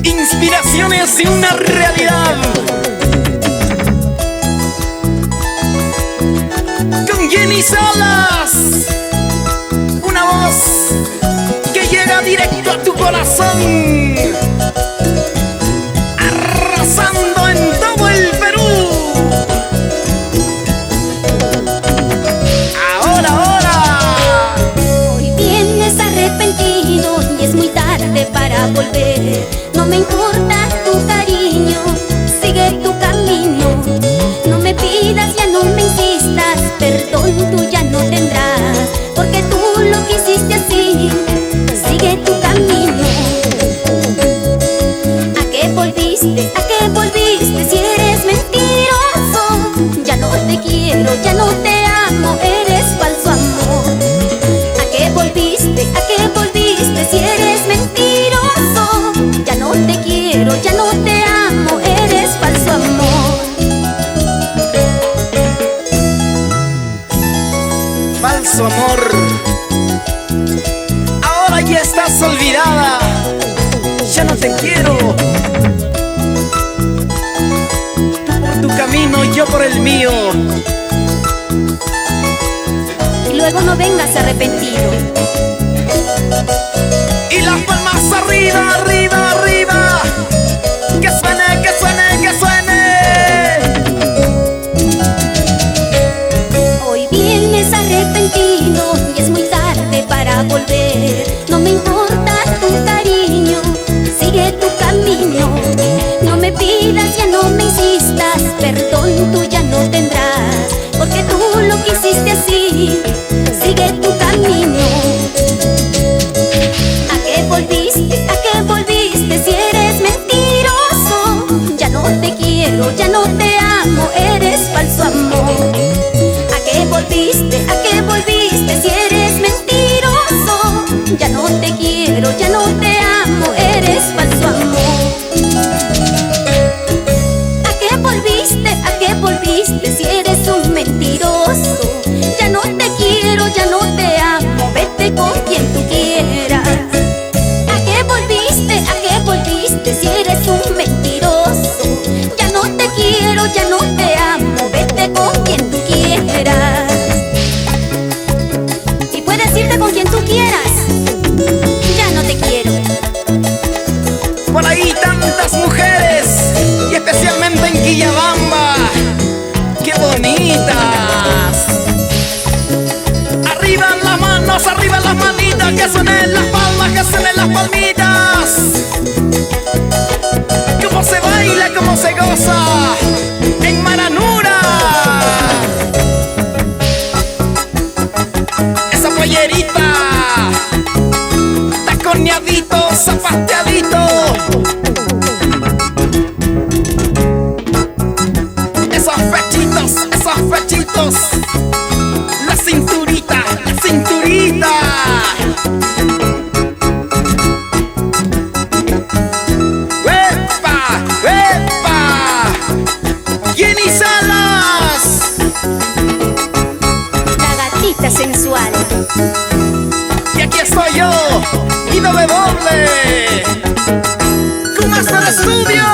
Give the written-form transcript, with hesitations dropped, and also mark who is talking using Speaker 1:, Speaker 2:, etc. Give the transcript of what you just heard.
Speaker 1: Inspiraciones de una realidad. Con Jenny Salas, una voz que llega directo a tu corazón, arrasando en todo el Perú. Ahora.
Speaker 2: Hoy vienes arrepentido y es muy tarde para volver. No me importa tu cariño, sigue tu camino. No me pidas, ya no me insistas, perdón tú ya no tendrás, porque tú lo quisiste así, sigue tu camino. ¿A qué volviste? ¿A qué volviste si eres mentiroso? Ya no te quiero, ya no te amo, eres falso amor. ¿A qué volviste? ¿A qué volviste si eres mentiroso? Ya no te quiero, ya no te amo, eres falso amor.
Speaker 1: Falso amor. Ahora ya estás olvidada, ya no te quiero. Tú por tu camino, yo por el mío.
Speaker 2: Y luego no vengas arrepentido.
Speaker 1: Y las palmas arriba, arriba, arriba. Que suene, que suene, que suene.
Speaker 2: Hoy vienes arrepentido y es muy tarde para volver. No me importa tu cariño, sigue tu camino. No me pidas, ya no me insistas, perdón tú ya no tendrás, porque tú lo quisiste así, sigue tu camino. ¿A qué volviste? ¿A qué volviste si eres mentiroso? Ya no te quiero, ya no te amo, eres falso amor. ¿A qué volviste? ¿A qué volviste si eres mentiroso? Ya no te quiero, ya no te amo, eres falso amor. ¿A qué volviste? ¿A qué volviste si eres un mentiroso? Ya no te quiero, ya no te amo, vete con quien tú quieras. ¿A qué volviste? ¿A qué volviste si eres un mentiroso? Ya no te quiero, ya no te amo, vete con quien tú quieras. Y puedes irte con quien tú quieras, ya no te quiero.
Speaker 1: Por ahí tantas mujeres, y especialmente en Quillabamba. ¡Qué bonitas! Arriba las manitas, que suenen las palmas, que suenen las palmitas. Cómo se baila, cómo se goza en Maranura. Esa pollerita, taconeadito, zapateadito. Esos fechitos, la cinturita, la cinturita. ¡Epa! ¡Epa! ¡Jenny Salas!
Speaker 2: La gatita sensual.
Speaker 1: Y aquí estoy yo, y no me doble. ¡Con Master Studio!